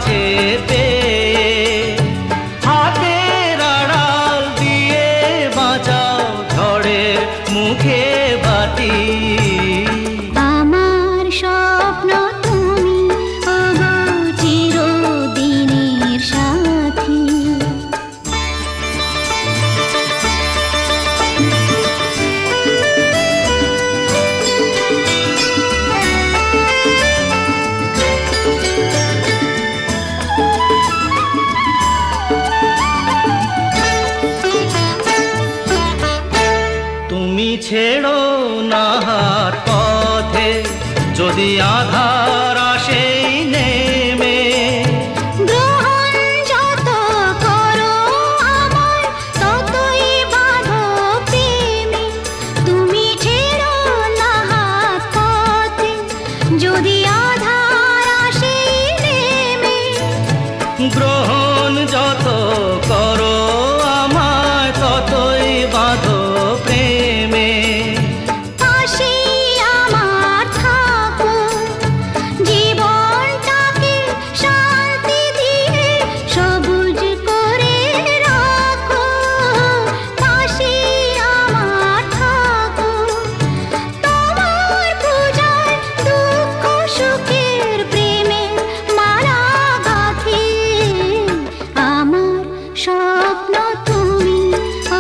কাছে পেয়ে হাতের আড়াল দিয়ে বাঁচাও ঝড়ের মুখে বাতি। আমার স্বপ্ন তুমি ওগো চিরদিনের সাথী। তুমি ছেড়ো না হাত পথে যদি আধার আসে নেমে। গ্রহণ যত করো আমায় ততই বাঁধো প্রেমে। তুমি ছেড়ো না হাত পথে যদি আধার আসে নেমে। গ্রহণ যত করো আমায় ততই বাঁধো প্রেমে। পাশে আমার থাকো জীবনটাকে শান্তি দিয়ে সবুজ করে রাখো। পাশে আমার থাকো তোমার পূজায় দুঃখ সুখের প্রেমে মালা গাঁথি। আমার স্বপ্ন তুমি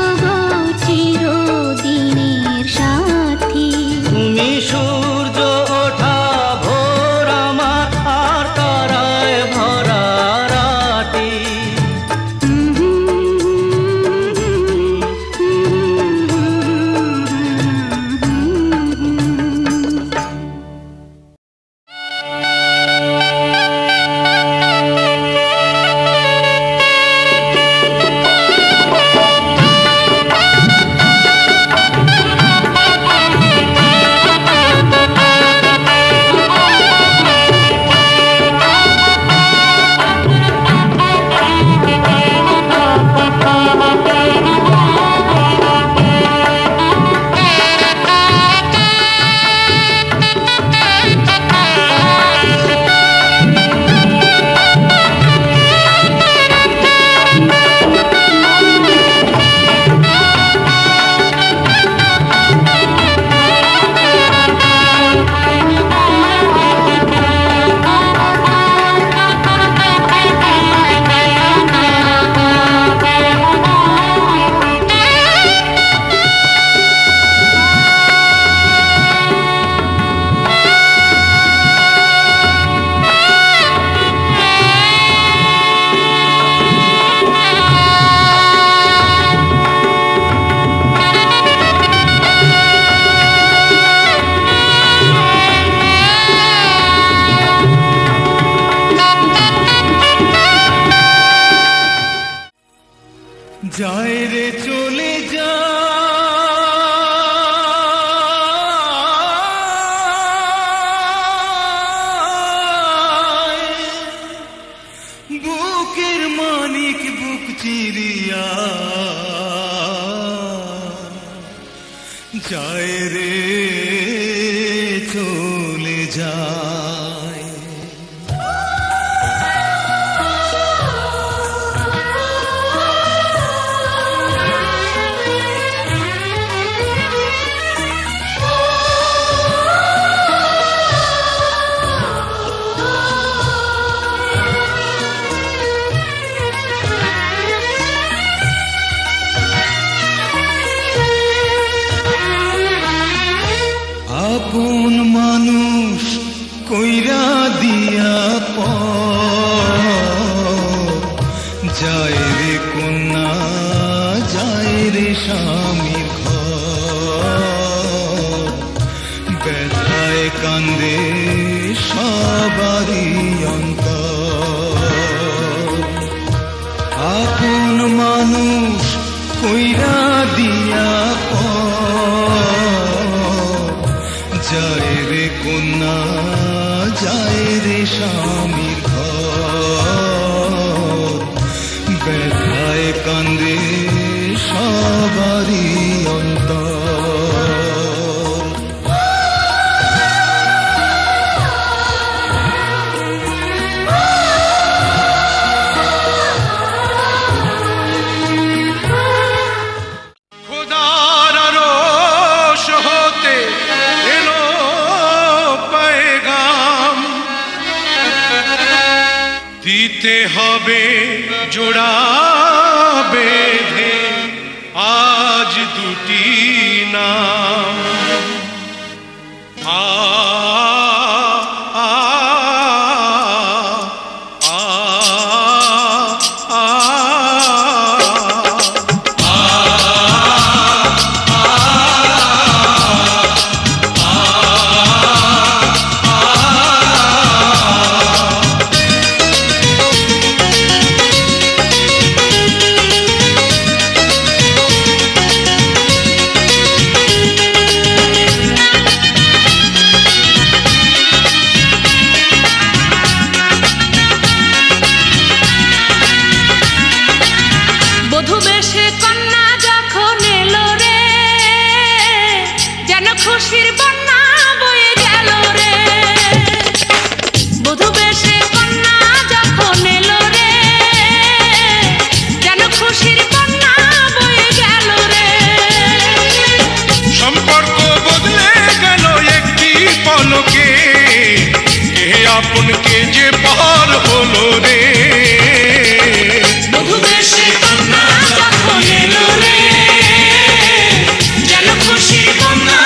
ওগো চিরদিনের সাথী। তুমি সূর্য ওঠা ভোর আমার আর তারায় ভরা রাতি। যায় রে চলে যায় বুকের মানিক বুক চিরিয়া। যায় রে চলে যায়। আপন মানুষ কইরা দিয়া যায় রে কন্যা যায় রে স্বামীর ঘর। ব্যথায় কান্দে সবারই অন্তর। আপন মানুষ কইরা দিয়া যায় রে কন্যা যায় রে স্বামীর ঘর। ব্যথায় কান্দে সবারই দিতে হবে জোড়া বেঁধে আজ দুটি নাম আ আ আ আ খুশির বন্যা বয়ে গেল রে বধূ বেশে কন্যা যখন এলো রে যেন খুশির বন্যা বয়ে গেল রে সম্পর্ক বদলে গেল একটি পলকে কে আপন কে যে পার হলো রে বধূ বেশে কন্যা যখন এলো রে যেন খুশির বন্যা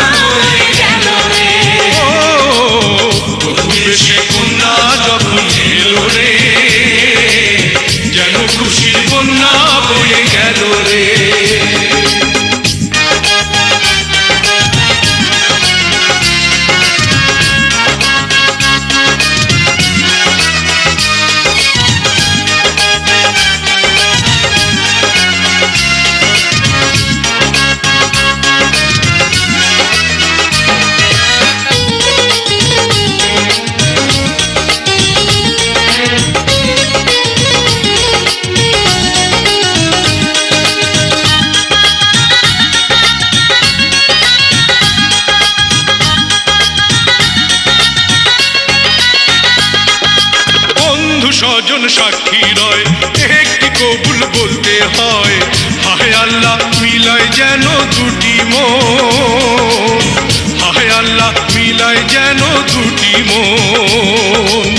সে কন্যা যখন এলো রে যেন খুশির বন্যা বয়ে গেল রে স্বজন সাক্ষী রয় একটি কবুল বলতে হয় হায় আল্লাহ মিলায় যেন দুটি মন হায় আল্লাহ মিলায় যেন দুটি মন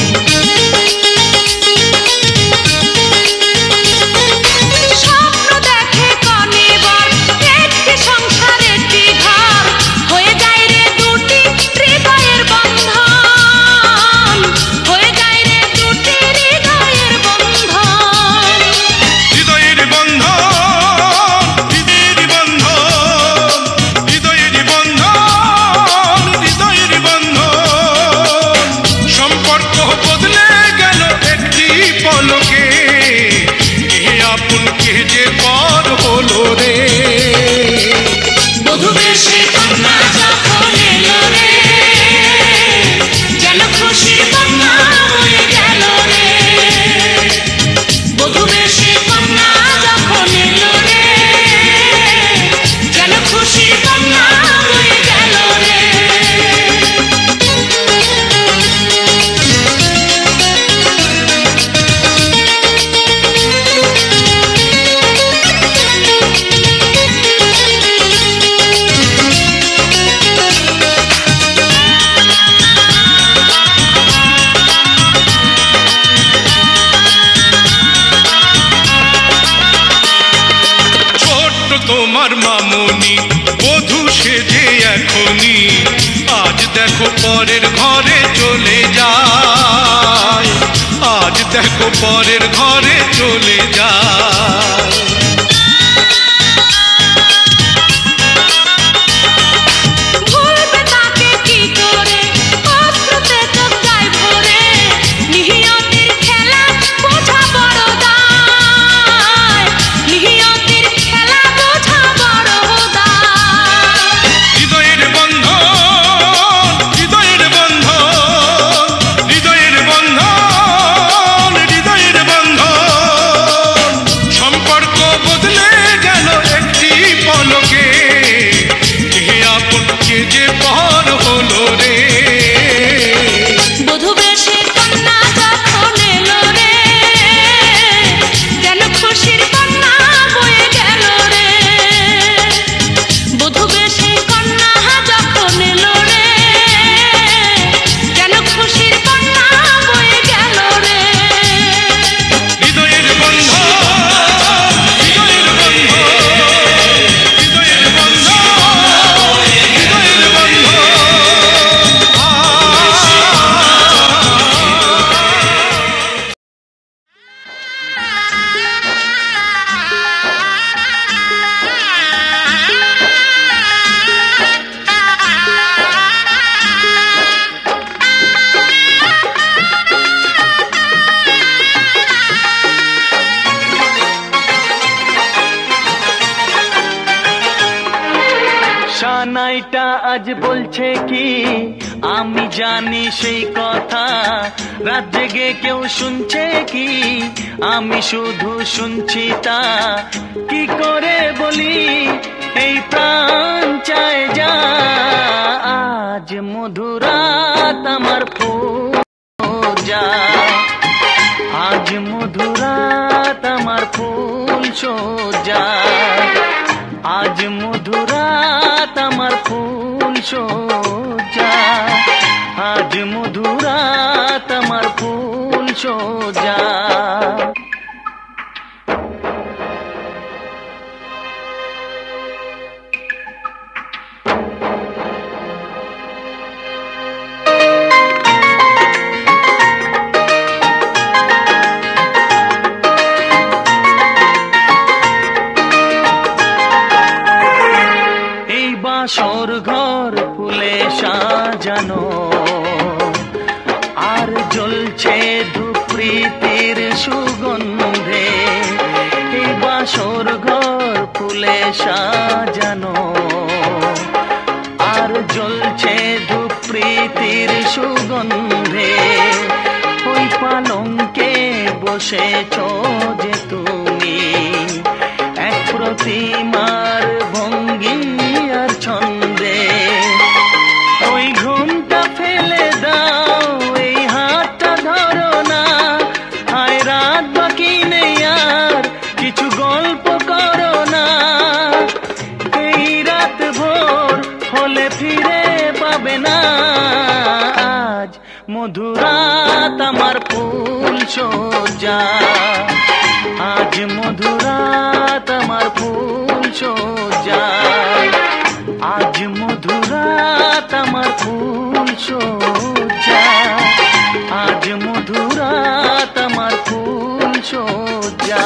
তোমার মামনি বধূ সেজে এখনি আজ দেখো পরের ঘরে চলে যায় আজ দেখো পরের ঘরে চলে যায় সম্পর্ক সানাইটা আজ বলছে কি আমি জানি সেই কথা, রাত জেগে কেউ শুনছে কি আমি শুধু শুনছি তা। কি করে বলি এই প্রাণ চায় যা, আজ মধুরাত আমার ফুল যা, আজ মধুরাত আমার ফুল সোজা, আজ মধুরাত আমার ফুল সোজা, আজ মধুরাত আমার ফুল সোজা। বাসর ঘর ফুলে সাজানো আর জ্বলছে ধূপৃতির সুগন্ধে, এই বাসর ঘর ফুলে সাজানো আর জ্বলছে ধূপৃতির সুগন্ধে। ওই পালঙ্কে বসেছ যে তুমি এক প্রতিমার ভঙ্গি আর ছন্দে, ওই ঘুমটা ফেলে দাও এই হাতটা ধরো না, আয় রাত বাকি নেই আর কিছু গল্প করো না, এই রাত ভোর হলে ফিরে পাবে না, আজ মধুরাত আমার ফুল সোজা, আজ মধুরাত আমার ফুল সোজা, আজ মধুরাত আমার ফুল সোজা, আজ মধুরাত আমার ফুল সোজা।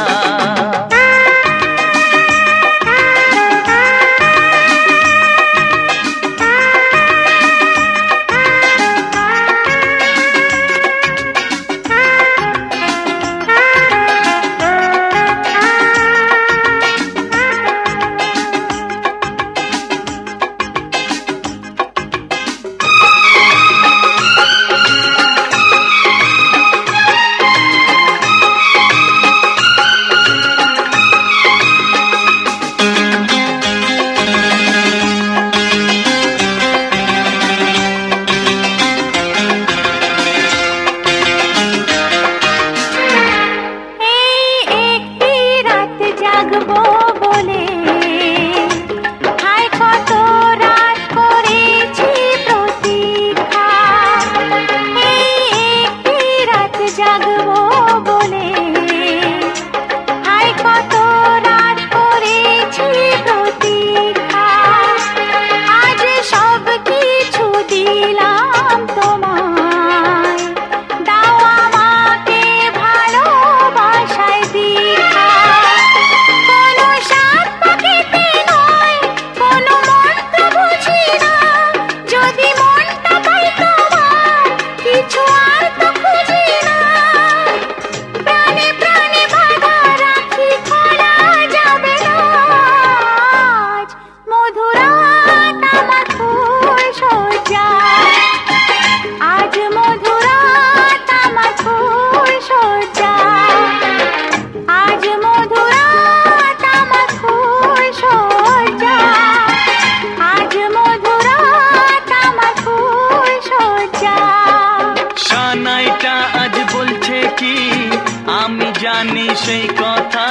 জানি সেই কথা,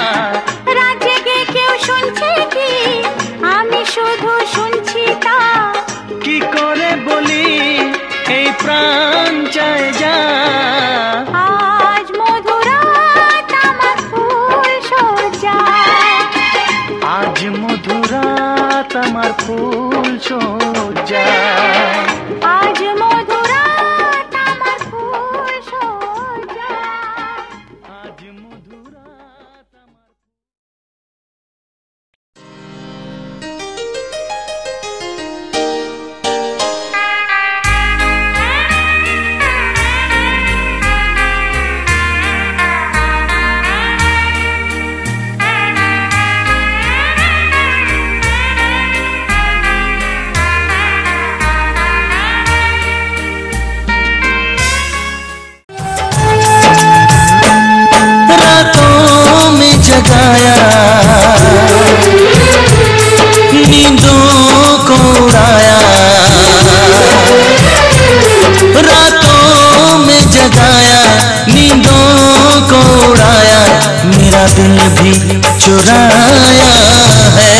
রাত জেগে কেউ শুনছে কি আমি শুধু শুনছি তা। কি করে বলি এই প্রাণ চায় যা, আজ মধুরাত আমার ফুল সোজা, আজ মধুরাত আমার ফুল সোজা, আজ মধুরাত আমার ফুল সোজা, আজ মধুরাত আমার। मेरा दिल भी चुराया है,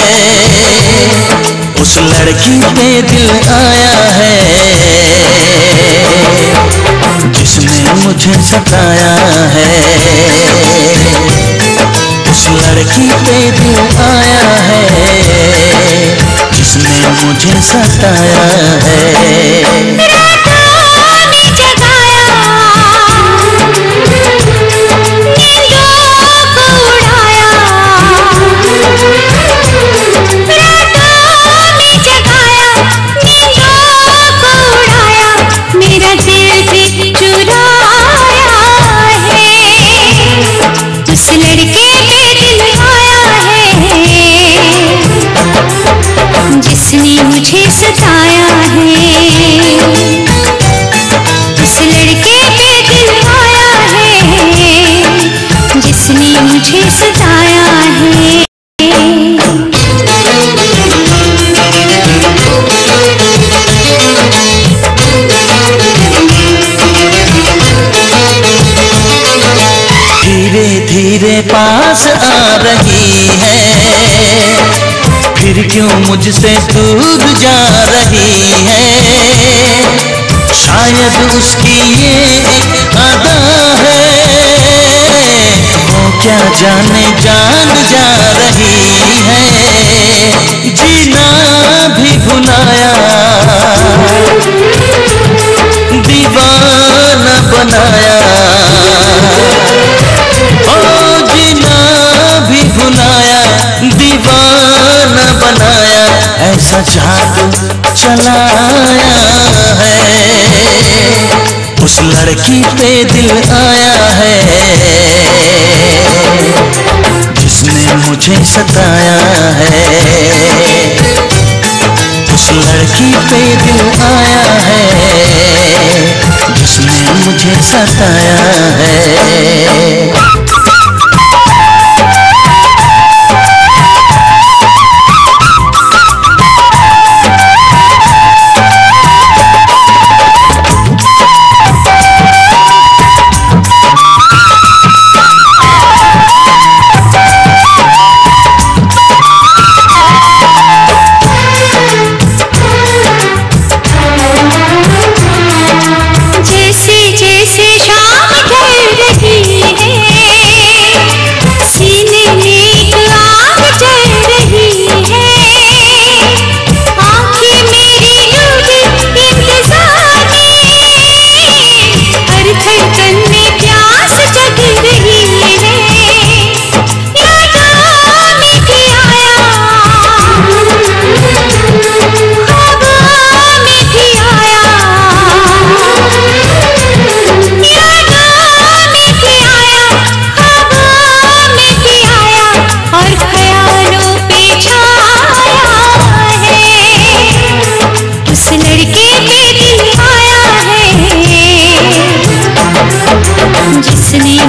उस लड़की पे दिल आया है जिसने मुझे सताया है। उस लड़की पे दिल आया है जिसने मुझे सताया है। जिसने मुझे सताया है, उस लड़के पे दिल आया है जिसने मुझे सताया है। धीरे धीरे पास आ रही है, फिर क्यों मुझसे दूर जा रही है। शायद उसकी ये अदा है, वो क्या जाने जान जा रही है। जीना भी भुलाया, दीवाना बनाया। ओ जीना भी भुलाया, दीवाना बनाया। ऐसा जादू चलाया है, उस लड़की पे दिल आया है जिसने मुझे सताया है। उस लड़की पे दिल आया है जिसने मुझे सताया है।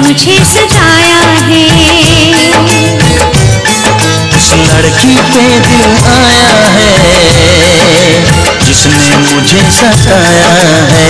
मुझे सताया है, उस लड़की पे दिल आया है जिसने मुझे सताया है।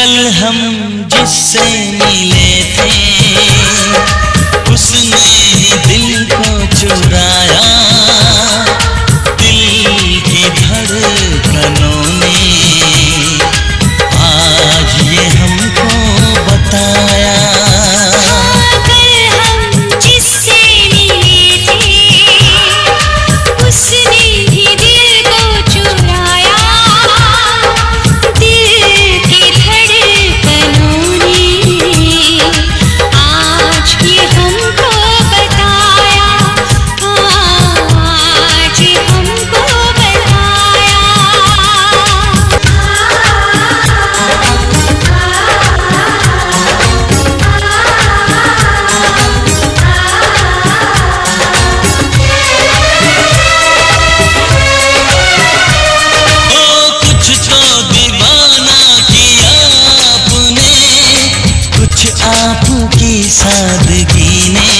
कल हम जिससे मिले थे उसने ही दिल को चुराया, दिल की धड़कनों ने आज ये हमको बताया। आपकी सादगी ने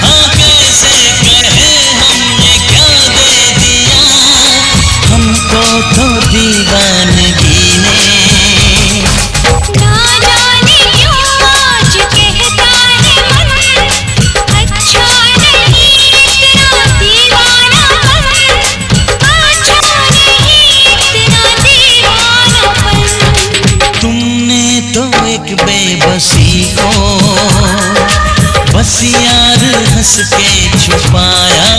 हाँ कैसे कहे हमने क्या दे दिया हमको तो दीवानगी ने। ना जाने क्यों आज कहता है मन, अच्छा नहीं इतना दीवानापन, अच्छा नहीं इतना दीवानापन। तुमने तो एक बेबसी को बस यार हंस के छुपाया,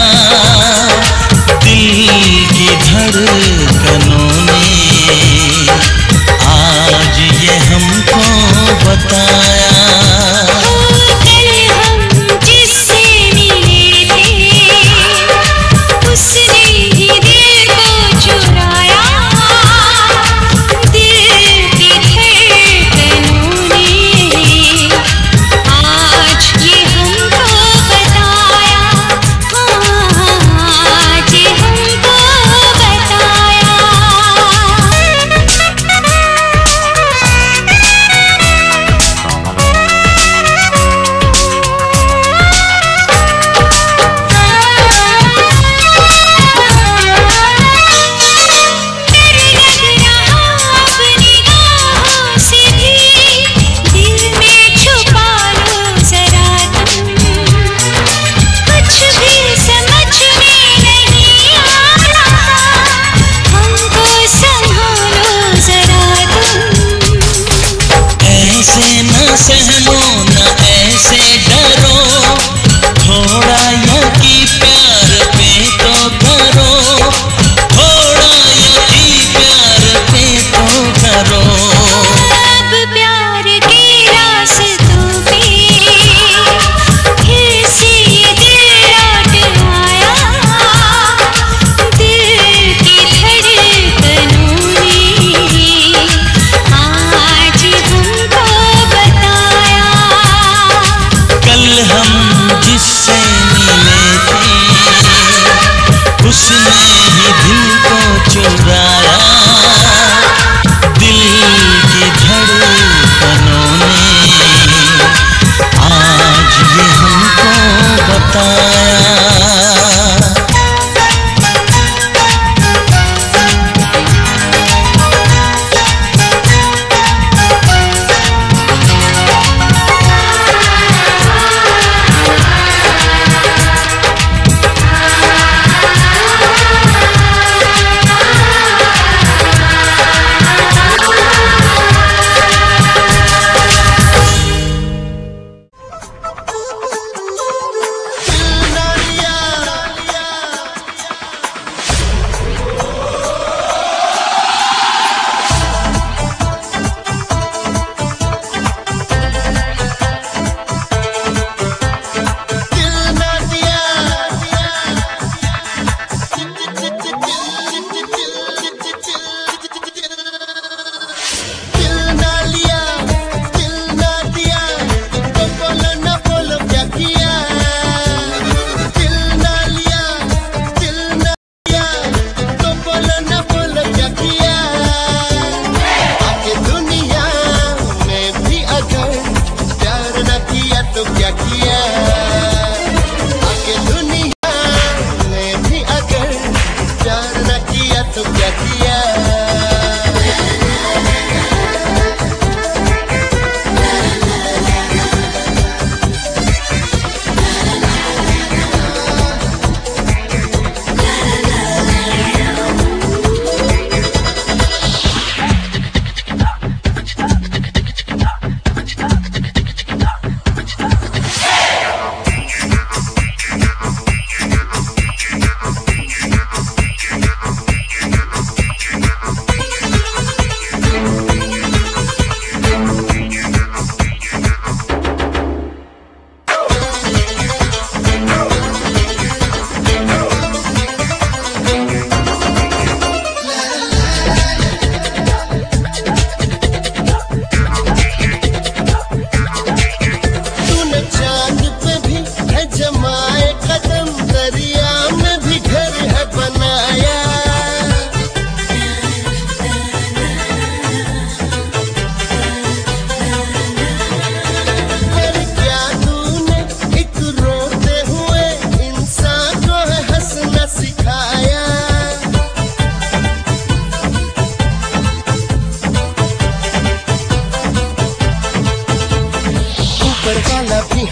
दिल की धड़कनों ने आज ये हमको बताया। सहमो न ऐसे डरो, थोड़ा यकी प्यार पे तो करो, थोड़ा यकी प्यार पे तो करो। अब प्यार के रास्तों पे फिर से ये दिल लौट आया, दिल की धड़कनों ने आज हमको बताया।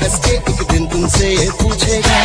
हंस के एक दिन तुमसे पूछेगा।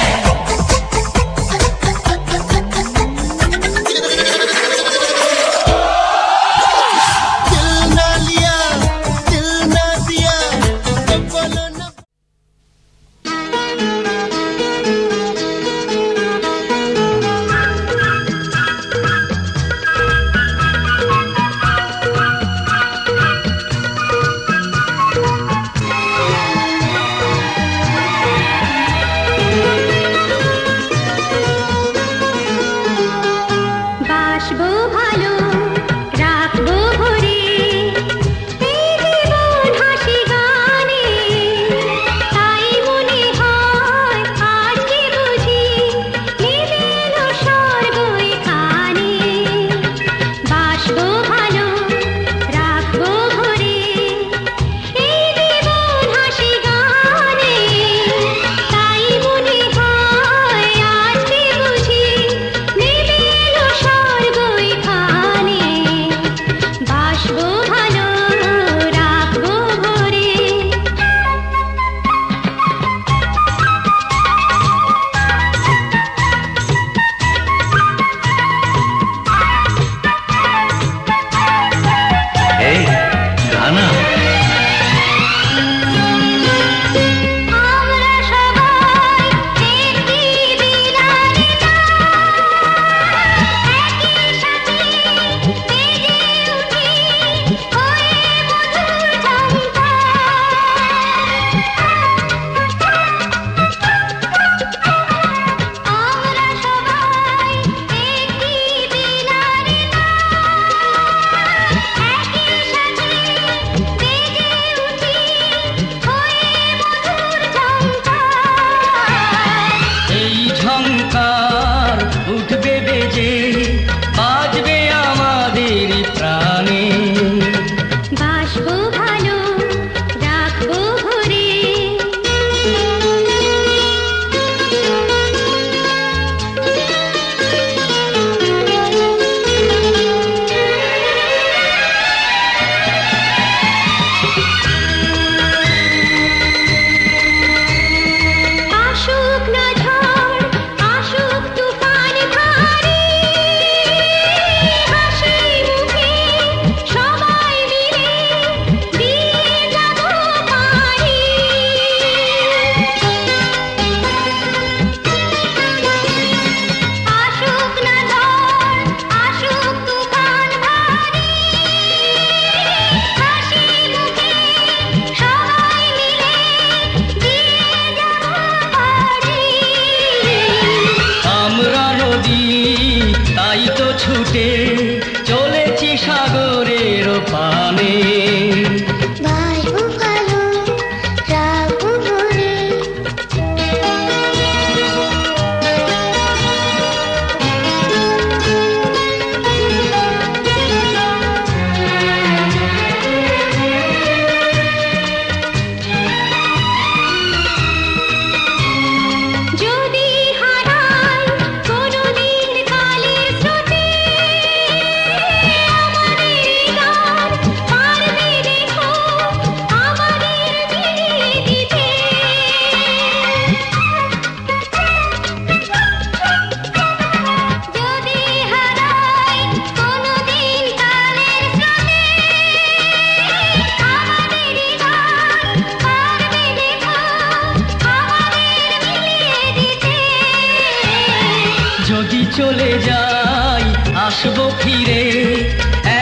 চলে যাই আসবো ফিরে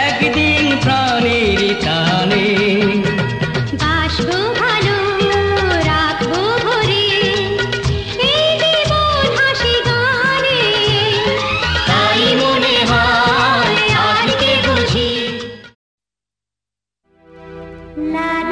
একদিন প্রাণের টানে বাসবো ভালো রাখবো ভরে এই জীবন হাসি গানে তাই মনে হয় আজকে বুঝি লা